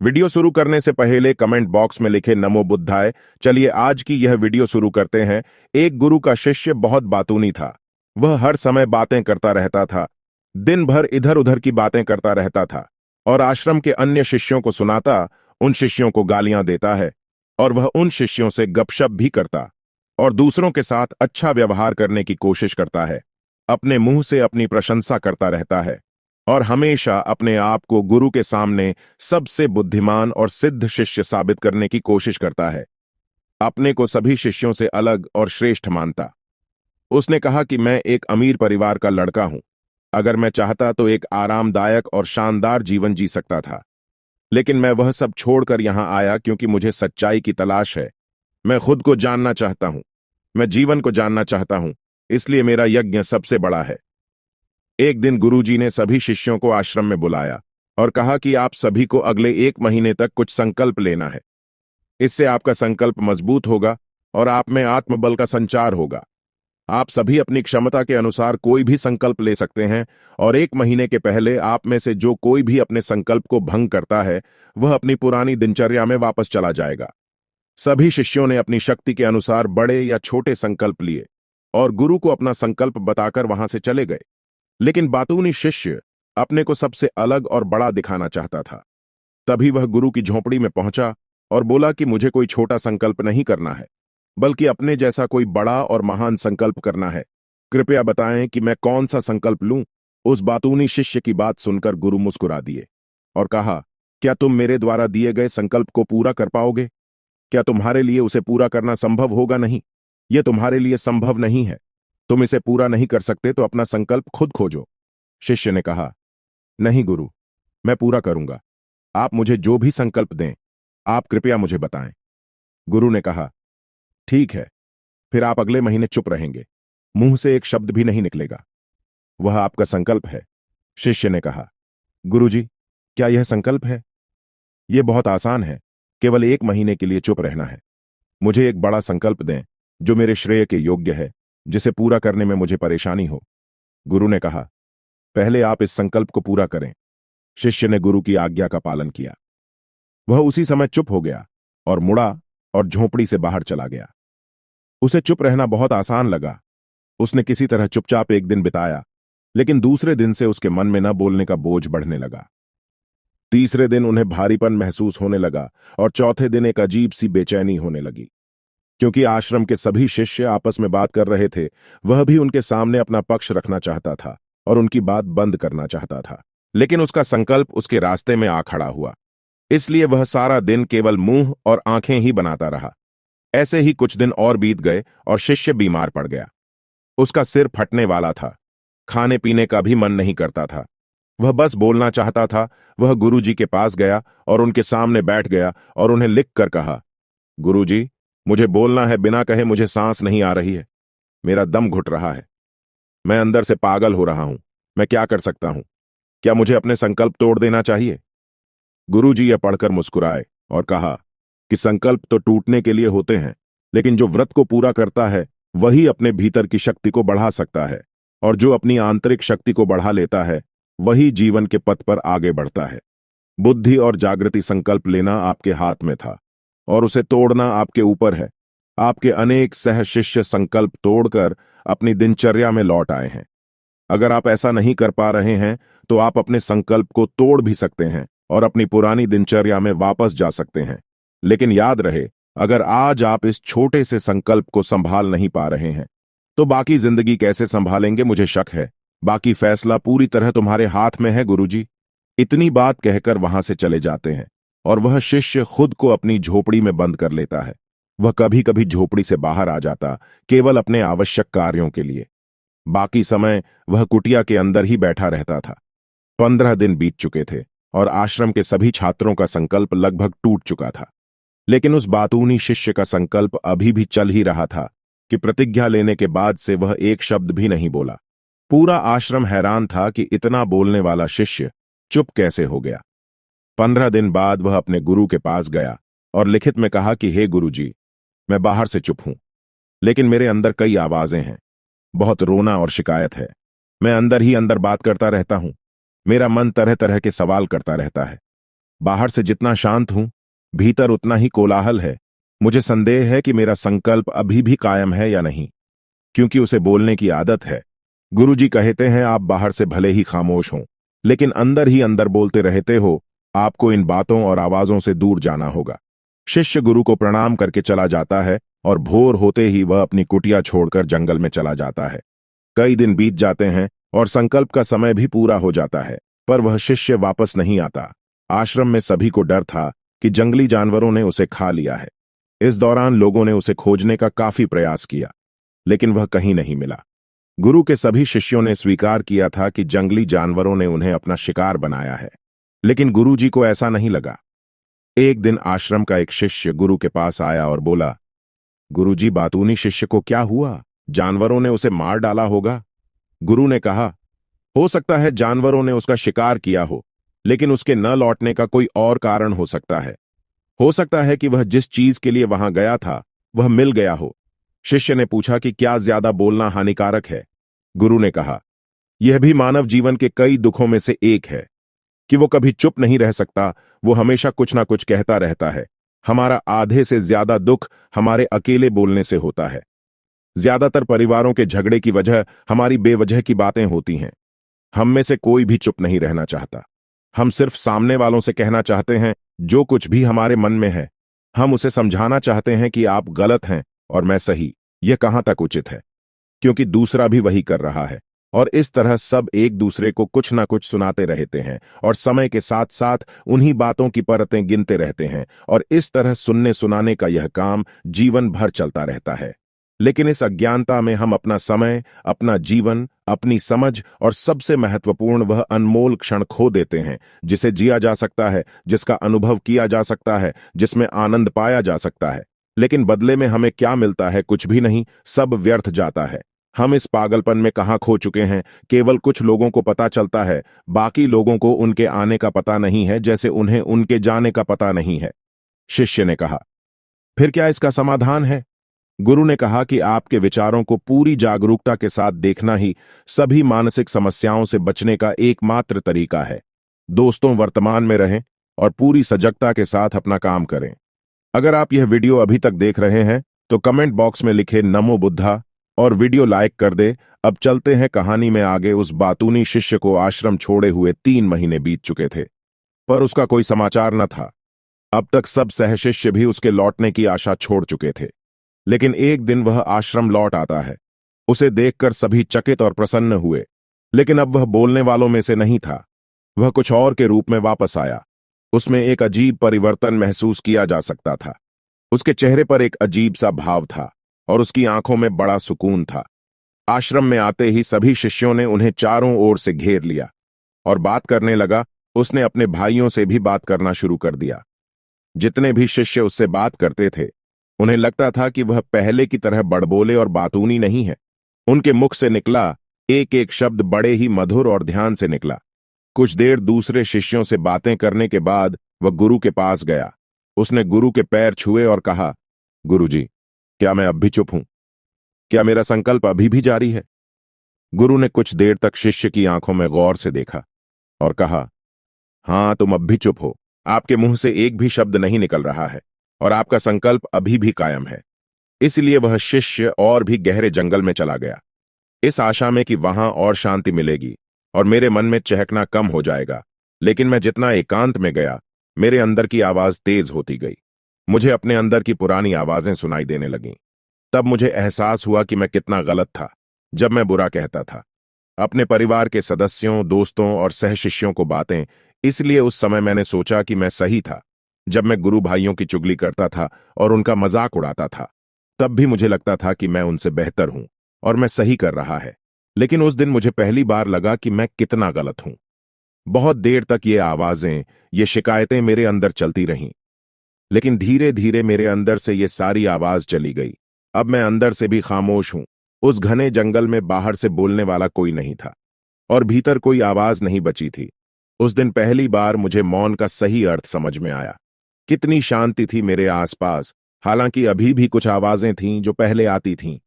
Video शुरू करने से पहले कमेंट बॉक्स में लिखे नमो बुद्धाय। चलिए आज की यह वीडियो शुरू करते हैं। एक गुरु का शिष्य बहुत बातूनी था। वह हर समय बातें करता रहता था, दिन भर इधर उधर की बातें करता रहता था और आश्रम के अन्य शिष्यों को सुनाता, उन शिष्यों को गालियां देता है और वह उन शिष्यों से गपशप भी करता और दूसरों के साथ अच्छा व्यवहार करने की कोशिश करता है। अपने मुंह से अपनी प्रशंसा करता रहता है और हमेशा अपने आप को गुरु के सामने सबसे बुद्धिमान और सिद्ध शिष्य साबित करने की कोशिश करता है। अपने को सभी शिष्यों से अलग और श्रेष्ठ मानता। उसने कहा कि मैं एक अमीर परिवार का लड़का हूं। अगर मैं चाहता तो एक आरामदायक और शानदार जीवन जी सकता था, लेकिन मैं वह सब छोड़कर यहां आया क्योंकि मुझे सच्चाई की तलाश है। मैं खुद को जानना चाहता हूं, मैं जीवन को जानना चाहता हूं, इसलिए मेरा यज्ञ सबसे बड़ा है। एक दिन गुरुजी ने सभी शिष्यों को आश्रम में बुलाया और कहा कि आप सभी को अगले 1 महीने तक कुछ संकल्प लेना है। इससे आपका संकल्प मजबूत होगा और आप में आत्मबल का संचार होगा। आप सभी अपनी क्षमता के अनुसार कोई भी संकल्प ले सकते हैं और 1 महीने के पहले आप में से जो कोई भी अपने संकल्प को भंग करता है, वह अपनी पुरानी दिनचर्या में वापस चला जाएगा। सभी शिष्यों ने अपनी शक्ति के अनुसार बड़े या छोटे संकल्प लिए और गुरु को अपना संकल्प बताकर वहां से चले गए। लेकिन बातूनी शिष्य अपने को सबसे अलग और बड़ा दिखाना चाहता था। तभी वह गुरु की झोंपड़ी में पहुंचा और बोला कि मुझे कोई छोटा संकल्प नहीं करना है, बल्कि अपने जैसा कोई बड़ा और महान संकल्प करना है। कृपया बताएं कि मैं कौन सा संकल्प लूं। उस बातूनी शिष्य की बात सुनकर गुरु मुस्कुरा दिए और कहा, क्या तुम मेरे द्वारा दिए गए संकल्प को पूरा कर पाओगे? क्या तुम्हारे लिए उसे पूरा करना संभव होगा? नहीं, यह तुम्हारे लिए संभव नहीं है। तुम इसे पूरा नहीं कर सकते तो अपना संकल्प खुद खोजो। शिष्य ने कहा, नहीं गुरु, मैं पूरा करूंगा। आप मुझे जो भी संकल्प दें, आप कृपया मुझे बताएं। गुरु ने कहा, ठीक है, फिर आप अगले महीने चुप रहेंगे, मुंह से एक शब्द भी नहीं निकलेगा। वह आपका संकल्प है। शिष्य ने कहा, गुरुजी, क्या यह संकल्प है? यह बहुत आसान है, केवल 1 महीने के लिए चुप रहना है। मुझे एक बड़ा संकल्प दें जो मेरे श्रेय के योग्य है, जिसे पूरा करने में मुझे परेशानी हो। गुरु ने कहा, पहले आप इस संकल्प को पूरा करें। शिष्य ने गुरु की आज्ञा का पालन किया। वह उसी समय चुप हो गया और मुड़ा और झोंपड़ी से बाहर चला गया। उसे चुप रहना बहुत आसान लगा। उसने किसी तरह चुपचाप एक दिन बिताया, लेकिन दूसरे दिन से उसके मन में न बोलने का बोझ बढ़ने लगा। तीसरे दिन उन्हें भारीपन महसूस होने लगा और चौथे दिन एक अजीब सी बेचैनी होने लगी। क्योंकि आश्रम के सभी शिष्य आपस में बात कर रहे थे, वह भी उनके सामने अपना पक्ष रखना चाहता था और उनकी बात बंद करना चाहता था। लेकिन उसका संकल्प उसके रास्ते में आ खड़ा हुआ, इसलिए वह सारा दिन केवल मुंह और आंखें ही बनाता रहा। ऐसे ही कुछ दिन और बीत गए और शिष्य बीमार पड़ गया। उसका सिर फटने वाला था, खाने पीने का भी मन नहीं करता था। वह बस बोलना चाहता था। वह गुरुजी के पास गया और उनके सामने बैठ गया और उन्हें लिख कर कहा, गुरुजी, मुझे बोलना है, बिना कहे मुझे सांस नहीं आ रही है। मेरा दम घुट रहा है। मैं अंदर से पागल हो रहा हूं। मैं क्या कर सकता हूं? क्या मुझे अपने संकल्प तोड़ देना चाहिए? गुरुजी यह पढ़कर मुस्कुराए और कहा कि संकल्प तो टूटने के लिए होते हैं, लेकिन जो व्रत को पूरा करता है वही अपने भीतर की शक्ति को बढ़ा सकता है, और जो अपनी आंतरिक शक्ति को बढ़ा लेता है वही जीवन के पथ पर आगे बढ़ता है। बुद्धि और जागृति संकल्प लेना आपके हाथ में था और उसे तोड़ना आपके ऊपर है। आपके अनेक सह शिष्य संकल्प तोड़कर अपनी दिनचर्या में लौट आए हैं। अगर आप ऐसा नहीं कर पा रहे हैं तो आप अपने संकल्प को तोड़ भी सकते हैं और अपनी पुरानी दिनचर्या में वापस जा सकते हैं। लेकिन याद रहे, अगर आज आप इस छोटे से संकल्प को संभाल नहीं पा रहे हैं तो बाकी जिंदगी कैसे संभालेंगे? मुझे शक है। बाकी फैसला पूरी तरह तुम्हारे हाथ में है गुरुजी। इतनी बात कहकर वहां से चले जाते हैं और वह शिष्य खुद को अपनी झोपड़ी में बंद कर लेता है। वह कभी कभी झोपड़ी से बाहर आ जाता, केवल अपने आवश्यक कार्यों के लिए। बाकी समय वह कुटिया के अंदर ही बैठा रहता था। 15 दिन बीत चुके थे और आश्रम के सभी छात्रों का संकल्प लगभग टूट चुका था। लेकिन उस बातूनी शिष्य का संकल्प अभी भी चल ही रहा था कि प्रतिज्ञा लेने के बाद से वह एक शब्द भी नहीं बोला। पूरा आश्रम हैरान था कि इतना बोलने वाला शिष्य चुप कैसे हो गया। 15 दिन बाद वह अपने गुरु के पास गया और लिखित में कहा कि हे गुरुजी, मैं बाहर से चुप हूं, लेकिन मेरे अंदर कई आवाजें हैं। बहुत रोना और शिकायत है। मैं अंदर ही अंदर बात करता रहता हूं। मेरा मन तरह तरह के सवाल करता रहता है। बाहर से जितना शांत हूं, भीतर उतना ही कोलाहल है। मुझे संदेह है कि मेरा संकल्प अभी भी कायम है या नहीं, क्योंकि उसे बोलने की आदत है। गुरुजी कहते हैं आप बाहर से भले ही खामोश हों, लेकिन अंदर ही अंदर बोलते रहते हो। आपको इन बातों और आवाजों से दूर जाना होगा। शिष्य गुरु को प्रणाम करके चला जाता है और भोर होते ही वह अपनी कुटिया छोड़कर जंगल में चला जाता है। कई दिन बीत जाते हैं और संकल्प का समय भी पूरा हो जाता है, पर वह शिष्य वापस नहीं आता। आश्रम में सभी को डर था कि जंगली जानवरों ने उसे खा लिया है। इस दौरान लोगों ने उसे खोजने का काफी प्रयास किया, लेकिन वह कहीं नहीं मिला। गुरु के सभी शिष्यों ने स्वीकार किया था कि जंगली जानवरों ने उन्हें अपना शिकार बनाया है, लेकिन गुरुजी को ऐसा नहीं लगा। एक दिन आश्रम का एक शिष्य गुरु के पास आया और बोला, गुरुजी, बातूनी शिष्य को क्या हुआ? जानवरों ने उसे मार डाला होगा। गुरु ने कहा, हो सकता है जानवरों ने उसका शिकार किया हो, लेकिन उसके न लौटने का कोई और कारण हो सकता है। हो सकता है कि वह जिस चीज के लिए वहां गया था वह मिल गया हो। शिष्य ने पूछा कि क्या ज्यादा बोलना हानिकारक है? गुरु ने कहा, यह भी मानव जीवन के कई दुखों में से एक है कि वो कभी चुप नहीं रह सकता, वो हमेशा कुछ ना कुछ कहता रहता है। हमारा आधे से ज्यादा दुख हमारे अकेले बोलने से होता है। ज्यादातर परिवारों के झगड़े की वजह हमारी बेवजह की बातें होती हैं। हम में से कोई भी चुप नहीं रहना चाहता। हम सिर्फ सामने वालों से कहना चाहते हैं जो कुछ भी हमारे मन में है। हम उसे समझाना चाहते हैं कि आप गलत हैं और मैं सही। यह कहां तक उचित है, क्योंकि दूसरा भी वही कर रहा है। और इस तरह सब एक दूसरे को कुछ ना कुछ सुनाते रहते हैं और समय के साथ साथ उन्हीं बातों की परतें गिनते रहते हैं, और इस तरह सुनने सुनाने का यह काम जीवन भर चलता रहता है। लेकिन इस अज्ञानता में हम अपना समय, अपना जीवन, अपनी समझ और सबसे महत्वपूर्ण वह अनमोल क्षण खो देते हैं जिसे जिया जा सकता है, जिसका अनुभव किया जा सकता है, जिसमें आनंद पाया जा सकता है। लेकिन बदले में हमें क्या मिलता है? कुछ भी नहीं, सब व्यर्थ जाता है। हम इस पागलपन में कहां खो चुके हैं? केवल कुछ लोगों को पता चलता है, बाकी लोगों को उनके आने का पता नहीं है, जैसे उन्हें उनके जाने का पता नहीं है। शिष्य ने कहा, फिर क्या इसका समाधान है? गुरु ने कहा कि आपके विचारों को पूरी जागरूकता के साथ देखना ही सभी मानसिक समस्याओं से बचने का एकमात्र तरीका है। दोस्तों, वर्तमान में रहें और पूरी सजगता के साथ अपना काम करें। अगर आप यह वीडियो अभी तक देख रहे हैं तो कमेंट बॉक्स में लिखे नमो बुद्धा और वीडियो लाइक कर दे। अब चलते हैं कहानी में आगे। उस बातूनी शिष्य को आश्रम छोड़े हुए 3 महीने बीत चुके थे, पर उसका कोई समाचार न था। अब तक सब सहशिष्य भी उसके लौटने की आशा छोड़ चुके थे, लेकिन एक दिन वह आश्रम लौट आता है। उसे देखकर सभी चकित और प्रसन्न हुए, लेकिन अब वह बोलने वालों में से नहीं था। वह कुछ और के रूप में वापस आया। उसमें एक अजीब परिवर्तन महसूस किया जा सकता था। उसके चेहरे पर एक अजीब सा भाव था और उसकी आंखों में बड़ा सुकून था। आश्रम में आते ही सभी शिष्यों ने उन्हें चारों ओर से घेर लिया और बात करने लगा। उसने अपने भाइयों से भी बात करना शुरू कर दिया। जितने भी शिष्य उससे बात करते थे, उन्हें लगता था कि वह पहले की तरह बड़बोले और बातूनी नहीं है। उनके मुख से निकला एक एक शब्द बड़े ही मधुर और ध्यान से निकला। कुछ देर दूसरे शिष्यों से बातें करने के बाद वह गुरु के पास गया। उसने गुरु के पैर छुए और कहा, गुरुजी, क्या मैं अब भी चुप हूं? क्या मेरा संकल्प अभी भी जारी है? गुरु ने कुछ देर तक शिष्य की आंखों में गौर से देखा और कहा, हां, तुम अब भी चुप हो। आपके मुंह से एक भी शब्द नहीं निकल रहा है और आपका संकल्प अभी भी कायम है। इसलिए वह शिष्य और भी गहरे जंगल में चला गया, इस आशा में कि वहां और शांति मिलेगी और मेरे मन में चहकना कम हो जाएगा। लेकिन मैं जितना एकांत में गया, मेरे अंदर की आवाज तेज होती गई। मुझे अपने अंदर की पुरानी आवाजें सुनाई देने लगीं। तब मुझे एहसास हुआ कि मैं कितना गलत था जब मैं बुरा कहता था अपने परिवार के सदस्यों, दोस्तों और सहशिष्यों को बातें। इसलिए उस समय मैंने सोचा कि मैं सही था। जब मैं गुरु भाइयों की चुगली करता था और उनका मजाक उड़ाता था, तब भी मुझे लगता था कि मैं उनसे बेहतर हूं और मैं सही कर रहा है। लेकिन उस दिन मुझे पहली बार लगा कि मैं कितना गलत हूं। बहुत देर तक ये आवाजें, ये शिकायतें मेरे अंदर चलती रहीं, लेकिन धीरे धीरे मेरे अंदर से ये सारी आवाज चली गई। अब मैं अंदर से भी खामोश हूं। उस घने जंगल में बाहर से बोलने वाला कोई नहीं था और भीतर कोई आवाज नहीं बची थी। उस दिन पहली बार मुझे मौन का सही अर्थ समझ में आया। कितनी शांति थी मेरे आसपास। हालांकि अभी भी कुछ आवाजें थीं जो पहले आती थीं,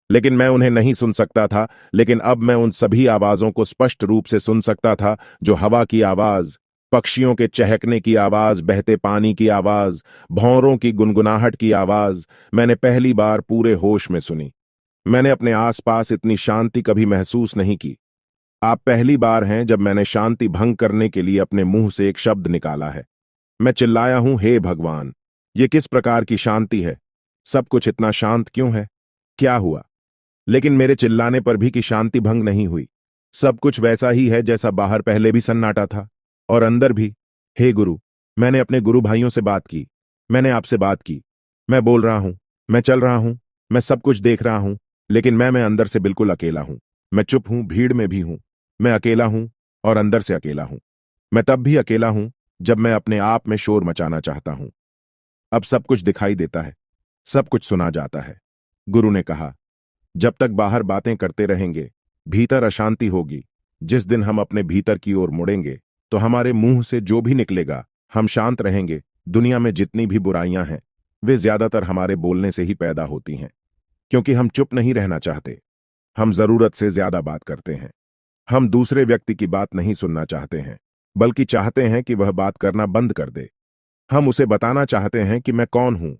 लेकिन मैं उन्हें नहीं सुन सकता था। लेकिन अब मैं उन सभी आवाजों को स्पष्ट रूप से सुन सकता था, जो हवा की आवाज, पक्षियों के चहकने की आवाज, बहते पानी की आवाज, भौरों की गुनगुनाहट की आवाज मैंने पहली बार पूरे होश में सुनी। मैंने अपने आसपास इतनी शांति कभी महसूस नहीं की। आप पहली बार हैं जब मैंने शांति भंग करने के लिए अपने मुंह से एक शब्द निकाला है। मैं चिल्लाया हूं, हे भगवान, ये किस प्रकार की शांति है? सब कुछ इतना शांत क्यों है? क्या हुआ? लेकिन मेरे चिल्लाने पर भी कि शांति भंग नहीं हुई। सब कुछ वैसा ही है जैसा बाहर पहले भी सन्नाटा था, और अंदर भी। हे गुरु, मैंने अपने गुरु भाइयों से बात की, मैंने आपसे बात की, मैं बोल रहा हूं, मैं चल रहा हूं, मैं सब कुछ देख रहा हूं, लेकिन मैं अंदर से बिल्कुल अकेला हूं। मैं चुप हूं, भीड़ में भी हूं, मैं अकेला हूं और अंदर से अकेला हूं। मैं तब भी अकेला हूं जब मैं अपने आप में शोर मचाना चाहता हूं। अब सब कुछ दिखाई देता है, सब कुछ सुना जाता है। गुरु ने कहा, जब तक बाहर बातें करते रहेंगे, भीतर अशांति होगी। जिस दिन हम अपने भीतर की ओर मुड़ेंगे, तो हमारे मुंह से जो भी निकलेगा, हम शांत रहेंगे। दुनिया में जितनी भी बुराइयां हैं, वे ज्यादातर हमारे बोलने से ही पैदा होती हैं, क्योंकि हम चुप नहीं रहना चाहते। हम जरूरत से ज्यादा बात करते हैं। हम दूसरे व्यक्ति की बात नहीं सुनना चाहते हैं, बल्कि चाहते हैं कि वह बात करना बंद कर दे। हम उसे बताना चाहते हैं कि मैं कौन हूं।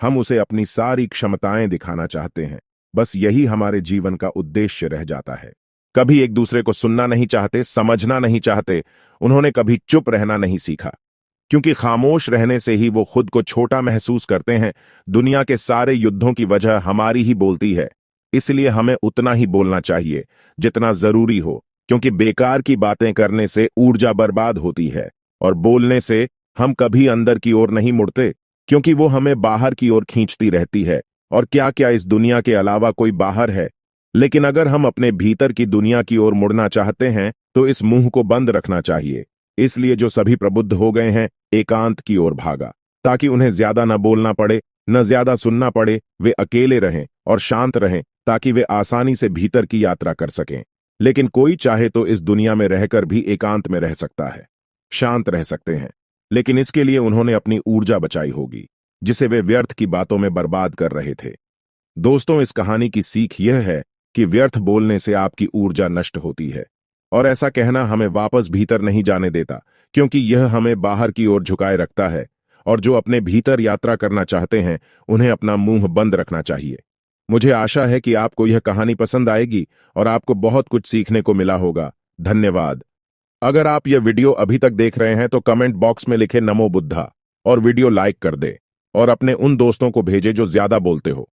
हम उसे अपनी सारी क्षमताएं दिखाना चाहते हैं। बस यही हमारे जीवन का उद्देश्य रह जाता है। कभी एक दूसरे को सुनना नहीं चाहते, समझना नहीं चाहते। उन्होंने कभी चुप रहना नहीं सीखा, क्योंकि खामोश रहने से ही वो खुद को छोटा महसूस करते हैं। दुनिया के सारे युद्धों की वजह हमारी ही बोलती है, इसलिए हमें उतना ही बोलना चाहिए जितना जरूरी हो, क्योंकि बेकार की बातें करने से ऊर्जा बर्बाद होती है, और बोलने से हम कभी अंदर की ओर नहीं मुड़ते, क्योंकि वो हमें बाहर की ओर खींचती रहती है। और क्या क्या इस दुनिया के अलावा कोई बाहर है? लेकिन अगर हम अपने भीतर की दुनिया की ओर मुड़ना चाहते हैं, तो इस मुंह को बंद रखना चाहिए। इसलिए जो सभी प्रबुद्ध हो गए हैं, एकांत की ओर भागा, ताकि उन्हें ज्यादा न बोलना पड़े, न ज्यादा सुनना पड़े। वे अकेले रहें और शांत रहें, ताकि वे आसानी से भीतर की यात्रा कर सकें। लेकिन कोई चाहे तो इस दुनिया में रहकर भी एकांत में रह सकता है, शांत रह सकते हैं, लेकिन इसके लिए उन्होंने अपनी ऊर्जा बचाई होगी, जिसे वे व्यर्थ की बातों में बर्बाद कर रहे थे। दोस्तों, इस कहानी की सीख यह है कि व्यर्थ बोलने से आपकी ऊर्जा नष्ट होती है, और ऐसा कहना हमें वापस भीतर नहीं जाने देता, क्योंकि यह हमें बाहर की ओर झुकाए रखता है। और जो अपने भीतर यात्रा करना चाहते हैं, उन्हें अपना मुंह बंद रखना चाहिए। मुझे आशा है कि आपको यह कहानी पसंद आएगी और आपको बहुत कुछ सीखने को मिला होगा। धन्यवाद। अगर आप यह वीडियो अभी तक देख रहे हैं तो कमेंट बॉक्स में लिखे नमो बुद्धा और वीडियो लाइक कर दे, और अपने उन दोस्तों को भेजे जो ज्यादा बोलते हो।